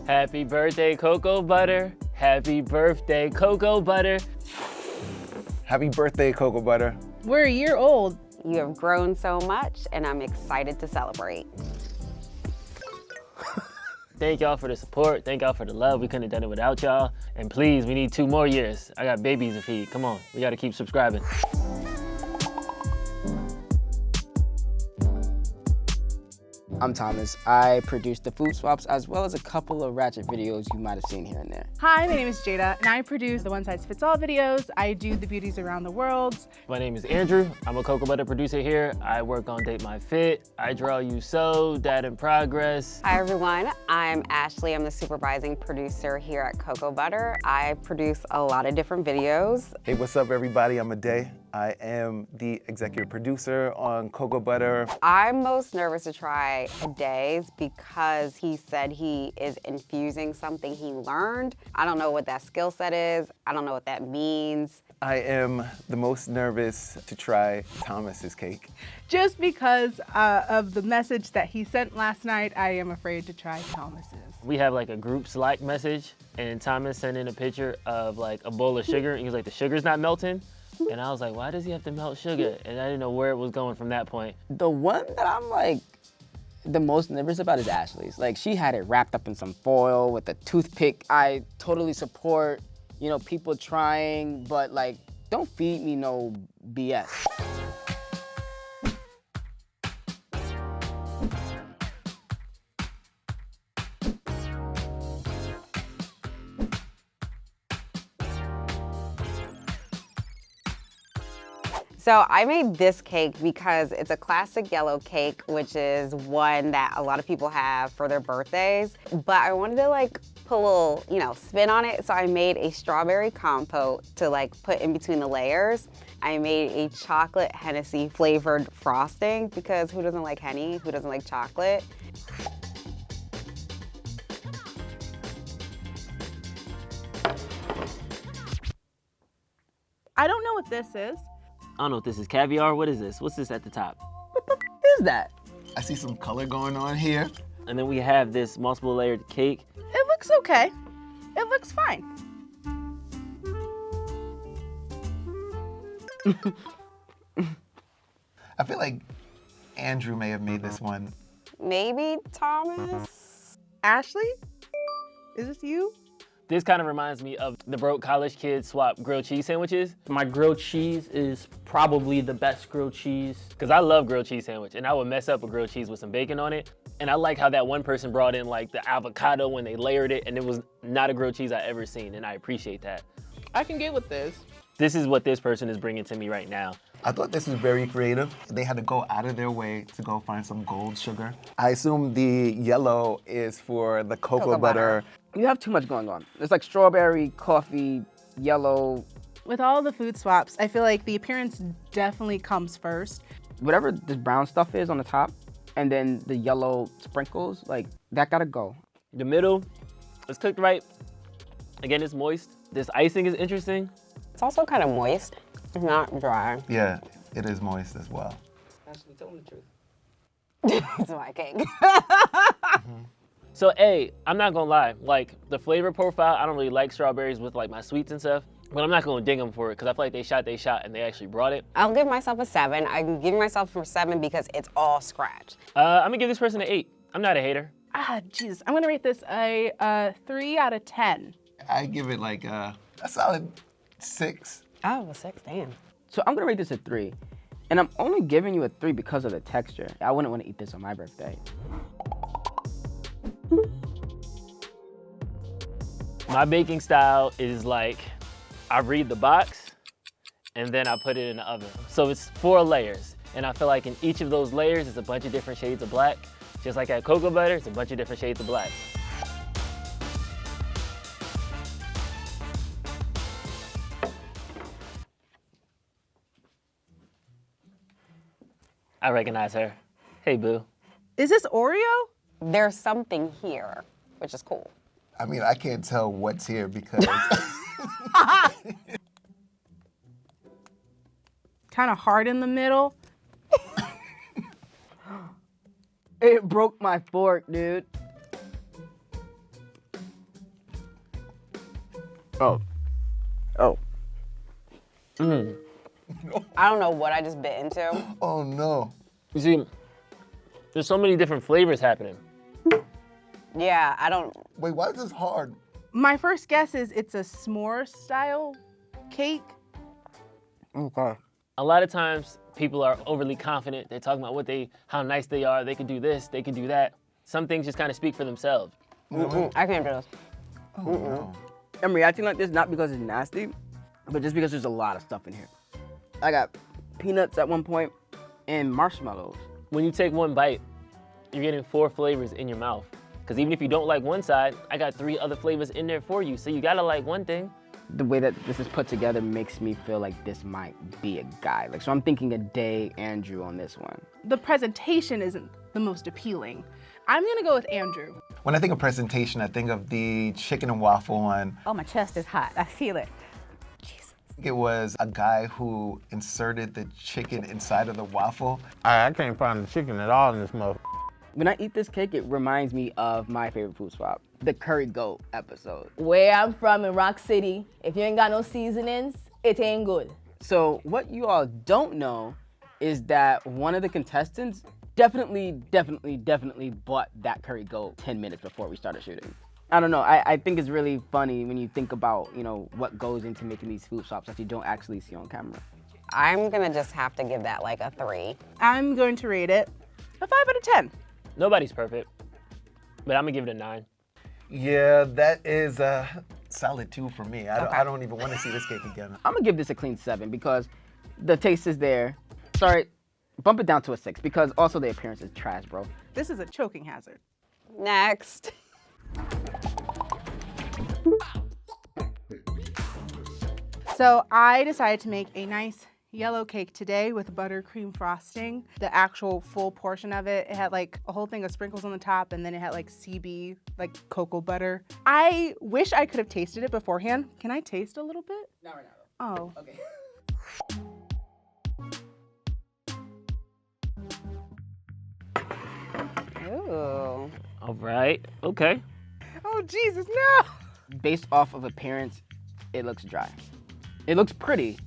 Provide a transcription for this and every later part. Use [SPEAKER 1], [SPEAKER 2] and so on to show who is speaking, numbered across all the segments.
[SPEAKER 1] Happy birthday, cocoa butter. Happy birthday, cocoa butter.
[SPEAKER 2] Happy birthday, cocoa butter.
[SPEAKER 3] We're a year old.
[SPEAKER 4] You have grown so much, and I'm excited to celebrate.
[SPEAKER 1] Thank y'all for the support. Thank y'all for the love. We couldn't have done it without y'all. And please, we need 2 more years. I got babies to feed. Come on, we gotta keep subscribing.
[SPEAKER 5] I'm Thomas. I produce the food swaps as well as a couple of ratchet videos you might have seen here and there.
[SPEAKER 3] Hi, my name is Jada, and I produce the One Size Fits All videos. I do the beauties around the world.
[SPEAKER 1] My name is Andrew. I'm a cocoa butter producer here. I work on Date My Fit. I Draw You So, Dad in Progress.
[SPEAKER 4] Hi everyone, I'm Ashley. I'm the supervising producer here at Cocoa Butter. I produce a lot of different videos.
[SPEAKER 2] Hey, what's up, everybody? I'm Aday. I am the executive producer on Cocoa Butter.
[SPEAKER 4] I'm most nervous to try Aday's because he said he is infusing something he learned. I don't know what that skill set is. I don't know what that means.
[SPEAKER 2] I am the most nervous to try Thomas's cake.
[SPEAKER 3] Just because of the message that he sent last night, I am afraid to try Thomas's.
[SPEAKER 1] We have like a group Slack message, and Thomas sent in a picture of like a bowl of sugar. He was like, the sugar's not melting. And I was like, why does he have to melt sugar? And I didn't know where it was going from that point.
[SPEAKER 5] The one that I'm like the most nervous about is Ashley's. Like, she had it wrapped up in some foil with a toothpick. I totally support, you know, people trying, but like, don't feed me no BS.
[SPEAKER 4] So I made this cake because it's a classic yellow cake, which is one that a lot of people have for their birthdays. But I wanted to like put a little, you know, spin on it. So I made a strawberry compote to like put in between the layers. I made a chocolate Hennessy flavored frosting because who doesn't like Henny? Who doesn't like chocolate?
[SPEAKER 3] I don't know what this is.
[SPEAKER 1] I don't know if this is caviar. What is this? What's this at the top?
[SPEAKER 5] What is that?
[SPEAKER 2] I see some color going on here.
[SPEAKER 1] And then we have this multiple layered cake.
[SPEAKER 3] It looks okay. It looks fine.
[SPEAKER 2] I feel like Andrew may have made this one.
[SPEAKER 4] Maybe Thomas?
[SPEAKER 3] Ashley, is this you?
[SPEAKER 1] This kind of reminds me of the broke college kids swap grilled cheese sandwiches.
[SPEAKER 6] My grilled cheese is probably the best grilled cheese.
[SPEAKER 1] Cause I love grilled cheese sandwich, and I would mess up a grilled cheese with some bacon on it. And I like how that one person brought in like the avocado when they layered it, and it was not a grilled cheese I ever seen, and I appreciate that.
[SPEAKER 3] I can get with this.
[SPEAKER 1] This is what this person is bringing to me right now.
[SPEAKER 2] I thought this was very creative. They had to go out of their way to go find some gold sugar. I assume the yellow is for the cocoa butter.
[SPEAKER 5] You have too much going on. It's like strawberry, coffee, yellow.
[SPEAKER 3] With all the food swaps, I feel like the appearance definitely comes first.
[SPEAKER 5] Whatever this brown stuff is on the top, and then the yellow sprinkles, like, that gotta go.
[SPEAKER 1] The middle is cooked right. Again, it's moist. This icing is interesting.
[SPEAKER 4] It's also kind of moist. It's not dry.
[SPEAKER 2] Yeah, it is moist as well.
[SPEAKER 5] Ashley, tell me the truth.
[SPEAKER 4] It's my cake.
[SPEAKER 1] So A, I'm not gonna lie, like the flavor profile, I don't really like strawberries with like my sweets and stuff, but I'm not gonna ding them for it because I feel like they shot and they actually brought it.
[SPEAKER 4] I'll give myself a 7. I'm giving myself a 7 because it's all scratch.
[SPEAKER 1] I'm gonna give this person an 8. I'm not a hater.
[SPEAKER 3] Ah, Jesus. I'm gonna rate this a 3 out of 10.
[SPEAKER 2] I give it like a solid 6.
[SPEAKER 4] Oh, a 6, damn.
[SPEAKER 5] So I'm gonna rate this a 3. And I'm only giving you a 3 because of the texture. I wouldn't want to eat this on my birthday.
[SPEAKER 1] My baking style is like, I read the box and then I put it in the oven. So it's 4 layers. And I feel like in each of those layers, it's a bunch of different shades of black. Just like at cocoa butter, it's a bunch of different shades of black. I recognize her. Hey, boo.
[SPEAKER 3] Is this Oreo?
[SPEAKER 4] There's something here, which is cool.
[SPEAKER 2] I mean, I can't tell what's here because
[SPEAKER 3] Kind of hard in the middle.
[SPEAKER 5] It broke my fork, dude. Oh. Oh.
[SPEAKER 4] I don't know what I just bit into.
[SPEAKER 2] Oh no.
[SPEAKER 1] You see, there's so many different flavors happening.
[SPEAKER 4] Yeah, I don't.
[SPEAKER 2] Wait, why is this hard?
[SPEAKER 3] My first guess is it's a s'more style cake.
[SPEAKER 5] Okay.
[SPEAKER 1] A lot of times people are overly confident. They're talking about how nice they are. They can do this, they can do that. Some things just kind of speak for themselves.
[SPEAKER 4] I can't do this.
[SPEAKER 2] Oh no.
[SPEAKER 5] I'm reacting like this not because it's nasty, but just because there's a lot of stuff in here. I got peanuts at one point and marshmallows.
[SPEAKER 1] When you take one bite, you're getting 4 flavors in your mouth. Because even if you don't like one side, I got 3 other flavors in there for you. So you gotta like one thing.
[SPEAKER 5] The way that this is put together makes me feel like this might be a guy. Like, so I'm thinking a day Andrew on this one.
[SPEAKER 3] The presentation isn't the most appealing. I'm gonna go with Andrew.
[SPEAKER 2] When I think of presentation, I think of the chicken and waffle one.
[SPEAKER 7] Oh, my chest is hot. I feel it. Jesus.
[SPEAKER 2] It was a guy who inserted the chicken inside of the waffle.
[SPEAKER 8] I can't find the chicken at all in this motherfucker.
[SPEAKER 5] When I eat this cake, it reminds me of my favorite food swap, the curry goat episode.
[SPEAKER 7] Where I'm from in Rock City, if you ain't got no seasonings, it ain't good.
[SPEAKER 5] So what you all don't know is that one of the contestants definitely bought that curry goat 10 minutes before we started shooting. I don't know, I think it's really funny when you think about, you know, what goes into making these food swaps that you don't actually see on camera.
[SPEAKER 4] I'm gonna just have to give that like a 3.
[SPEAKER 3] I'm going to rate it a 5 out of 10.
[SPEAKER 1] Nobody's perfect, but I'm gonna give it a 9.
[SPEAKER 2] Yeah, that is a solid 2 for me. I don't even want to see this cake again.
[SPEAKER 5] I'm gonna give this a clean 7 because the taste is there. Sorry, bump it down to a 6 because also the appearance is trash, bro.
[SPEAKER 3] This is a choking hazard.
[SPEAKER 4] Next.
[SPEAKER 3] So I decided to make a nice yellow cake today with buttercream frosting. The actual full portion of it, it had like a whole thing of sprinkles on the top, and then it had like CB, like cocoa butter. I wish I could have tasted it beforehand. Can I taste a little bit?
[SPEAKER 5] Not right now, though.
[SPEAKER 3] Oh.
[SPEAKER 5] Okay.
[SPEAKER 4] Ooh.
[SPEAKER 1] All right, okay.
[SPEAKER 3] Oh, Jesus, no!
[SPEAKER 5] Based off of appearance, it looks dry. It looks pretty,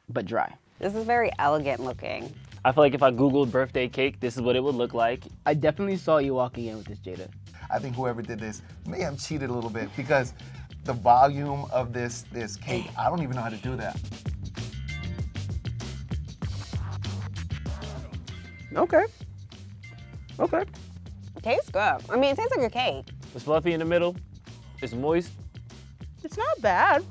[SPEAKER 5] but dry.
[SPEAKER 4] This is very elegant looking.
[SPEAKER 1] I feel like if I Googled birthday cake, this is what it would look like.
[SPEAKER 5] I definitely saw you walking in with this, Jada.
[SPEAKER 2] I think whoever did this may have cheated a little bit because the volume of this cake, I don't even know how to do that.
[SPEAKER 5] Okay. Okay.
[SPEAKER 4] It tastes good. I mean, it tastes like a cake.
[SPEAKER 1] It's fluffy in the middle, it's moist.
[SPEAKER 3] It's not bad.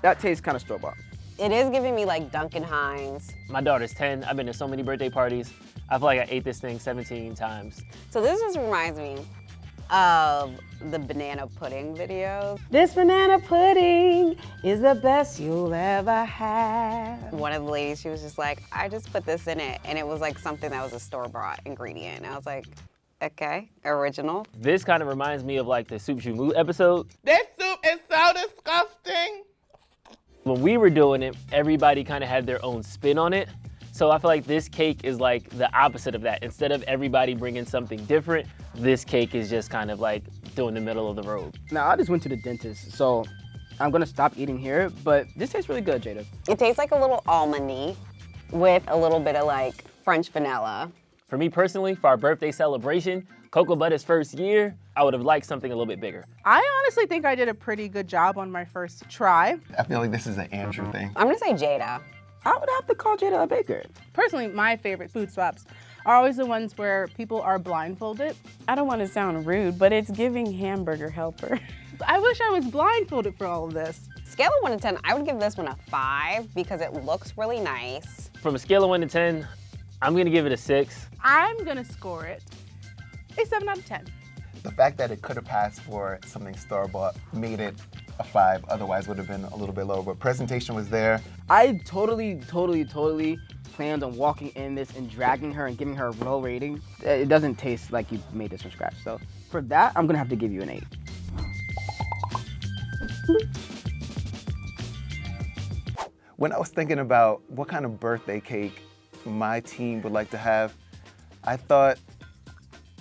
[SPEAKER 5] That tastes kind of store-bought.
[SPEAKER 4] It is giving me like Duncan Hines.
[SPEAKER 1] My daughter's 10, I've been to so many birthday parties. I feel like I ate this thing 17 times.
[SPEAKER 4] So this just reminds me of the banana pudding videos.
[SPEAKER 7] This banana pudding is the best you'll ever have.
[SPEAKER 4] One of the ladies, she was just like, I just put this in it. And it was like something that was a store-bought ingredient. And I was like, okay, original.
[SPEAKER 1] This kind of reminds me of like the Soup Jumu episode.
[SPEAKER 8] This soup is so disgusting.
[SPEAKER 1] When we were doing it, everybody kind of had their own spin on it. So I feel like this cake is like the opposite of that. Instead of everybody bringing something different, this cake is just kind of like doing the middle of the road.
[SPEAKER 5] Now, I just went to the dentist, so I'm gonna stop eating here, but this tastes really good, Jada.
[SPEAKER 4] It tastes like a little almondy with a little bit of like French vanilla.
[SPEAKER 1] For me personally, for our birthday celebration, Cocoa Butter's first year, I would have liked something a little bit bigger.
[SPEAKER 3] I honestly think I did a pretty good job on my first try.
[SPEAKER 2] I feel like this is an Andrew thing.
[SPEAKER 4] I'm gonna say Jada.
[SPEAKER 5] I would have to call Jada a baker.
[SPEAKER 3] Personally, my favorite food swaps are always the ones where people are blindfolded.
[SPEAKER 9] I don't want to sound rude, but it's giving hamburger helper.
[SPEAKER 3] I wish I was blindfolded for all of this.
[SPEAKER 4] Scale of 1 to 10, I would give this one a 5 because it looks really nice.
[SPEAKER 1] From a scale of 1 to 10, I'm gonna give it a 6.
[SPEAKER 3] I'm gonna score it a 7 out of 10.
[SPEAKER 2] The fact that it could have passed for something store-bought made it a 5, otherwise would have been a little bit lower, but presentation was there.
[SPEAKER 5] I totally planned on walking in this and dragging her and giving her a low rating. It doesn't taste like you made this from scratch. So for that, I'm gonna have to give you an 8.
[SPEAKER 2] When I was thinking about what kind of birthday cake my team would like to have, I thought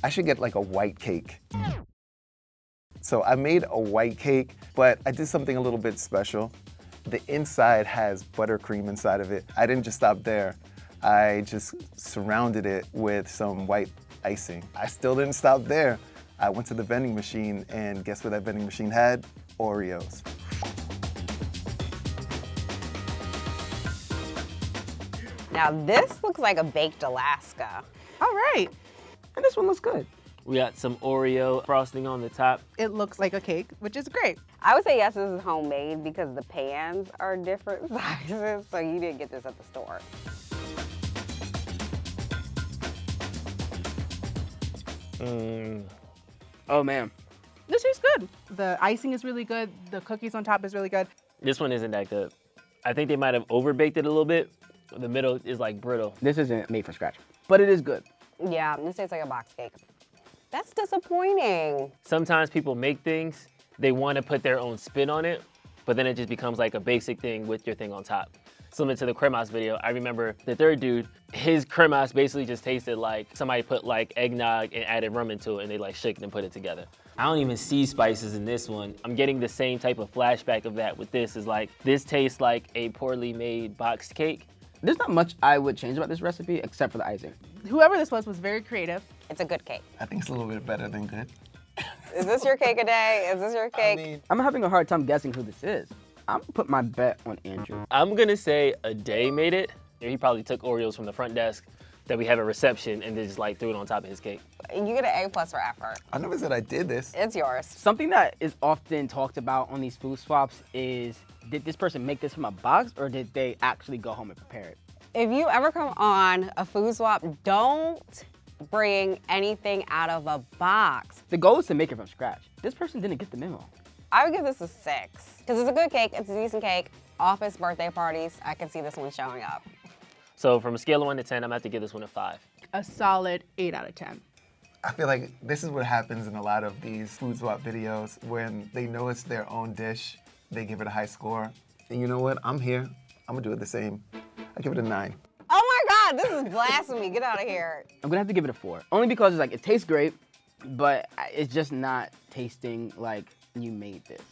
[SPEAKER 2] I should get like a white cake. So I made a white cake, but I did something a little bit special. The inside has buttercream inside of it. I didn't just stop there. I just surrounded it with some white icing. I still didn't stop there. I went to the vending machine, and guess what that vending machine had? Oreos.
[SPEAKER 4] Now this looks like a baked Alaska.
[SPEAKER 3] All right.
[SPEAKER 5] And this one looks good.
[SPEAKER 1] We got some Oreo frosting on the top.
[SPEAKER 3] It looks like a cake, which is great.
[SPEAKER 4] I would say yes, this is homemade because the pans are different sizes, so you didn't get this at the store.
[SPEAKER 5] Oh man.
[SPEAKER 3] This tastes good. The icing is really good. The cookies on top is really good.
[SPEAKER 1] This one isn't that good. I think they might have overbaked it a little bit. The middle is like brittle.
[SPEAKER 5] This isn't made from scratch, but it is good.
[SPEAKER 4] Yeah, this tastes like a box cake. That's disappointing.
[SPEAKER 1] Sometimes people make things, they want to put their own spin on it, but then it just becomes like a basic thing with your thing on top. Similar to the cremas video, I remember the third dude, his cremas basically just tasted like somebody put like eggnog and added rum into it and they like shook it and put it together. I don't even see spices in this one. I'm getting the same type of flashback of that with this. Is like, this tastes like a poorly made boxed cake.
[SPEAKER 5] There's not much I would change about this recipe except for the icing.
[SPEAKER 3] Whoever this was very creative.
[SPEAKER 4] It's a good cake.
[SPEAKER 2] I think it's a little bit better than good.
[SPEAKER 4] Is this your cake a day? Is this your cake?
[SPEAKER 2] I mean,
[SPEAKER 5] I'm having a hard time guessing who this is. I'm gonna put my bet on Andrew.
[SPEAKER 1] I'm gonna say a day made it. He probably took Oreos from the front desk that we have a reception and then just like threw it on top of his cake.
[SPEAKER 4] You get an A+ for effort.
[SPEAKER 2] I never said I did this.
[SPEAKER 4] It's yours.
[SPEAKER 5] Something that is often talked about on these food swaps is, did this person make this from a box or did they actually go home and prepare it?
[SPEAKER 4] If you ever come on a food swap, don't bring anything out of a box.
[SPEAKER 5] The goal is to make it from scratch. This person didn't get the memo.
[SPEAKER 4] I would give this a 6, because it's a good cake, it's a decent cake. Office birthday parties, I can see this one showing up.
[SPEAKER 1] So from a scale of 1 to 10, I'm gonna have to give this one a 5.
[SPEAKER 3] A solid 8 out of 10.
[SPEAKER 2] I feel like this is what happens in a lot of these food swap videos. When they know it's their own dish, they give it a high score. And you know what? I'm here. I'm gonna do it the same. I give it a 9.
[SPEAKER 4] Oh my God, this is blasphemy. Get out of here.
[SPEAKER 5] I'm gonna have to give it a 4. Only because it's like, it tastes great, but it's just not tasting like you made this.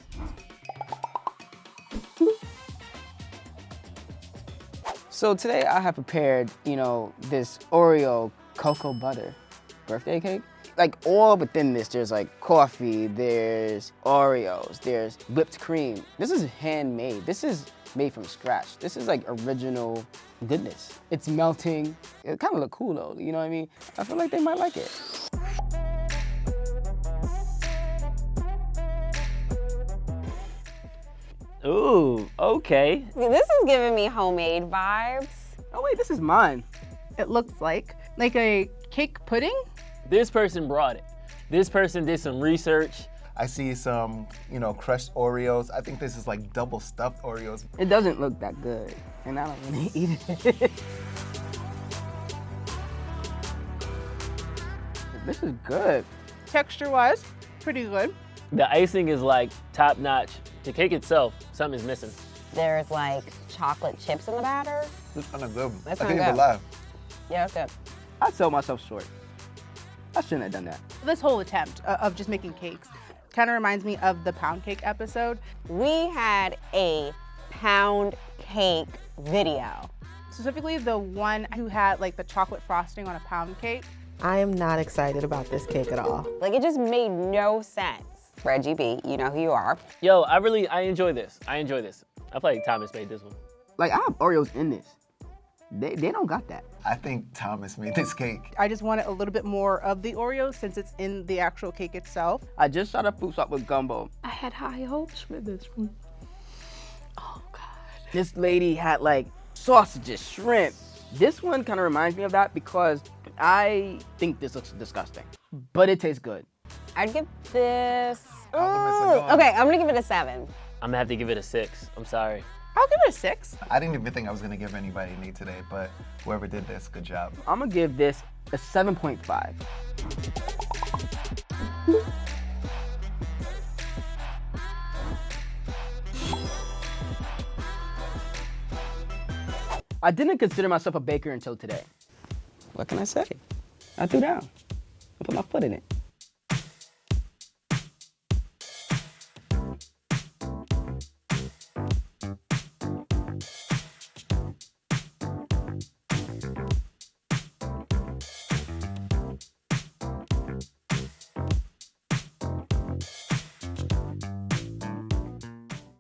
[SPEAKER 5] So today I have prepared, this Oreo cocoa butter birthday cake. Like all within this, there's like coffee, there's Oreos, there's whipped cream. This is handmade. This is made from scratch. This is like original goodness. It's melting. It kind of look cool though, you know what I mean? I feel like they might like it.
[SPEAKER 1] Ooh, okay.
[SPEAKER 4] This is giving me homemade vibes.
[SPEAKER 5] Oh wait, this is mine.
[SPEAKER 3] It looks like a cake pudding.
[SPEAKER 1] This person brought it. This person did some research.
[SPEAKER 2] I see some, crushed Oreos. I think this is like double stuffed Oreos.
[SPEAKER 5] It doesn't look that good, and I don't really eat it. This is good.
[SPEAKER 3] Texture-wise, pretty good.
[SPEAKER 1] The icing is like top notch. The cake itself, something is missing.
[SPEAKER 4] There's like chocolate chips in the batter.
[SPEAKER 2] This is kind of good.
[SPEAKER 4] That's
[SPEAKER 2] I
[SPEAKER 4] kinda
[SPEAKER 2] can't even
[SPEAKER 4] good.
[SPEAKER 2] lie.
[SPEAKER 4] Yeah, it's good.
[SPEAKER 5] I sold myself short. I shouldn't have done that.
[SPEAKER 3] This whole attempt of just making cakes kind of reminds me of the pound cake episode.
[SPEAKER 4] We had a pound cake video.
[SPEAKER 3] Specifically the one who had like the chocolate frosting on a pound cake.
[SPEAKER 7] I am not excited about this cake at all.
[SPEAKER 4] Like it just made no sense. Reggie B, you know who you are.
[SPEAKER 1] Yo, I enjoy this. I feel like Thomas made this one.
[SPEAKER 5] Like, I have Oreos in this. They don't got that.
[SPEAKER 2] I think Thomas made this cake.
[SPEAKER 3] I just wanted a little bit more of the Oreo since it's in the actual cake itself.
[SPEAKER 5] I just shot a food swap with gumbo.
[SPEAKER 7] I had high hopes for this one. Oh God.
[SPEAKER 5] This lady had like sausages, shrimp. This one kind of reminds me of that because I think this looks disgusting, but it tastes good.
[SPEAKER 4] I'd give this.
[SPEAKER 2] Compliments are gone.
[SPEAKER 4] Okay, I'm gonna give it a 7.
[SPEAKER 1] I'm gonna have to give it a 6. I'm sorry.
[SPEAKER 3] I'll give it a 6.
[SPEAKER 2] I didn't even think I was gonna give anybody an 8 today, but whoever did this, good job.
[SPEAKER 5] I'm gonna give this a 7.5. I didn't consider myself a baker until today. What can I say? I threw down. I put my foot in it.